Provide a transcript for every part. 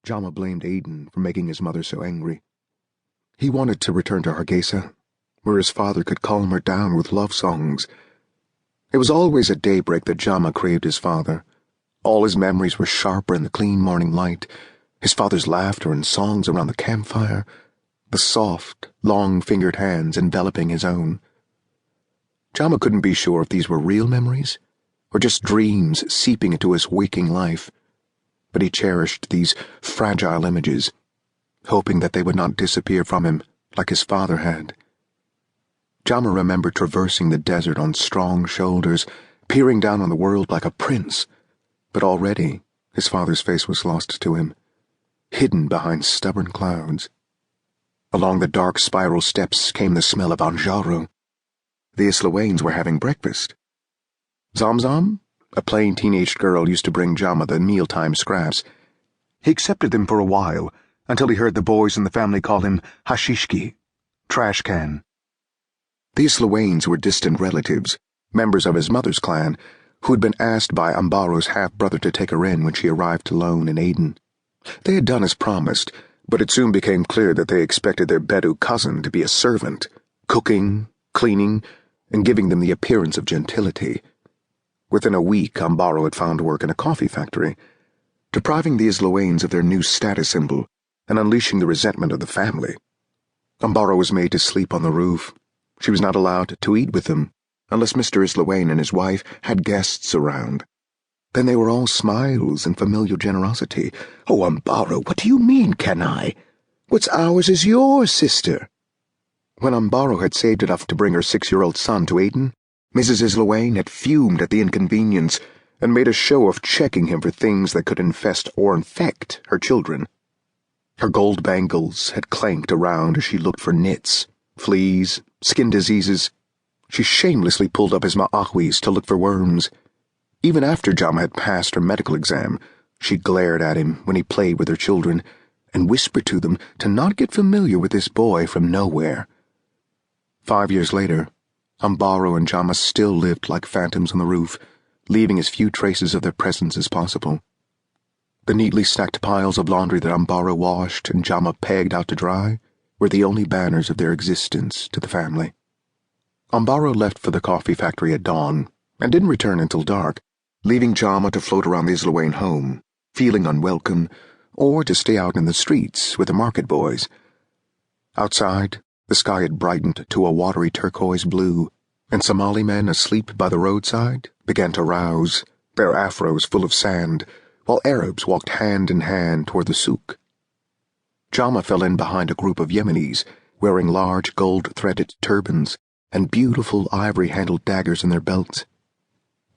Jama blamed Aiden for making his mother so angry. He wanted to return to Hargeisa, where his father could calm her down with love songs. It was always at daybreak that Jama craved his father. All his memories were sharper in the clean morning light, his father's laughter and songs around the campfire, the soft, long-fingered hands enveloping his own. Jama couldn't be sure if these were real memories, or just dreams seeping into his waking life, but he cherished these fragile images, hoping that they would not disappear from him like his father had. Jama remembered traversing the desert on strong shoulders, peering down on the world like a prince, but already his father's face was lost to him, hidden behind stubborn clouds. Along the dark spiral steps came the smell of anjaro. The Islawains were having breakfast. Zamzam, a plain teenage girl, used to bring Jama the mealtime scraps. He accepted them for a while, until he heard the boys in the family call him Hashishki, trash can. The Islawains were distant relatives, members of his mother's clan, who had been asked by Ambaro's half-brother to take her in when she arrived alone in Aden. They had done as promised, but it soon became clear that they expected their Bedou cousin to be a servant, cooking, cleaning, and giving them the appearance of gentility. Within a week, Ambaro had found work in a coffee factory, depriving the Islawains of their new status symbol and unleashing the resentment of the family. Ambaro was made to sleep on the roof. She was not allowed to eat with them, unless Mr. Islawain and his wife had guests around. Then they were all smiles and familial generosity. "Oh, Ambaro, what do you mean, can I? What's ours is yours, sister." When Ambaro had saved enough to bring her 6-year-old son to Aden, Mrs. Islawain had fumed at the inconvenience and made a show of checking him for things that could infest or infect her children. Her gold bangles had clanked around as she looked for nits, fleas, skin diseases. She shamelessly pulled up his ma'ahwis to look for worms. Even after Jama had passed her medical exam, she glared at him when he played with her children and whispered to them to not get familiar with this boy from nowhere. 5 years later, Ambaro and Jama still lived like phantoms on the roof, leaving as few traces of their presence as possible. The neatly stacked piles of laundry that Ambaro washed and Jama pegged out to dry were the only banners of their existence to the family. Ambaro left for the coffee factory at dawn and didn't return until dark, leaving Jama to float around the Islawain home, feeling unwelcome, or to stay out in the streets with the market boys. Outside, the sky had brightened to a watery turquoise blue, and Somali men asleep by the roadside began to rouse, their afros full of sand, while Arabs walked hand in hand toward the souk. Jama fell in behind a group of Yemenis wearing large gold-threaded turbans and beautiful ivory-handled daggers in their belts.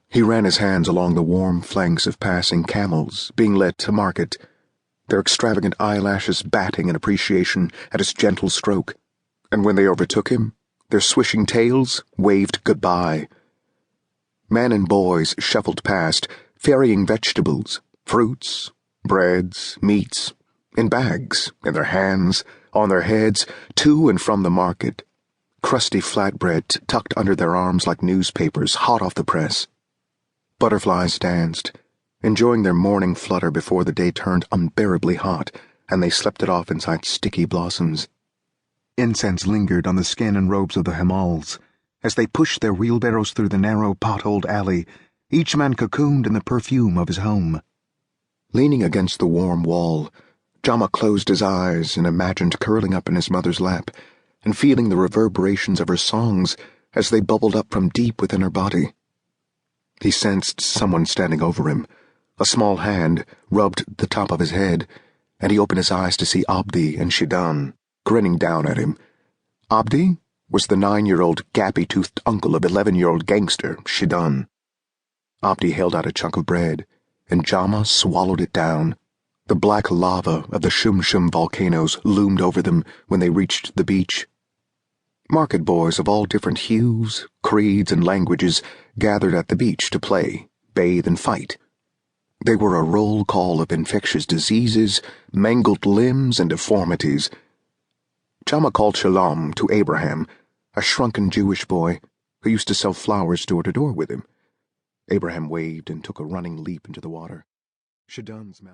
He ran his hands along the warm flanks of passing camels being led to market, their extravagant eyelashes batting in appreciation at his gentle stroke, and when they overtook him, their swishing tails waved goodbye. Men and boys shuffled past, ferrying vegetables, fruits, breads, meats, in bags, in their hands, on their heads, to and from the market, crusty flatbread tucked under their arms like newspapers hot off the press. Butterflies danced, enjoying their morning flutter before the day turned unbearably hot and they slept it off inside sticky blossoms. Incense lingered on the skin and robes of the Hamals. As they pushed their wheelbarrows through the narrow, potholed alley, each man cocooned in the perfume of his home. Leaning against the warm wall, Jama closed his eyes and imagined curling up in his mother's lap and feeling the reverberations of her songs as they bubbled up from deep within her body. He sensed someone standing over him. A small hand rubbed the top of his head, and he opened his eyes to see Abdi and Shidan grinning down at him. Abdi was the 9-year-old gappy-toothed uncle of 11-year-old gangster Shidan. Abdi held out a chunk of bread, and Jama swallowed it down. The black lava of the Shum volcanoes loomed over them when they reached the beach. Market boys of all different hues, creeds, and languages gathered at the beach to play, bathe, and fight. They were a roll call of infectious diseases, mangled limbs, and deformities. Jama called Shalom to Abraham, a shrunken Jewish boy who used to sell flowers door to door with him. Abraham waved and took a running leap into the water. Shidan's mouth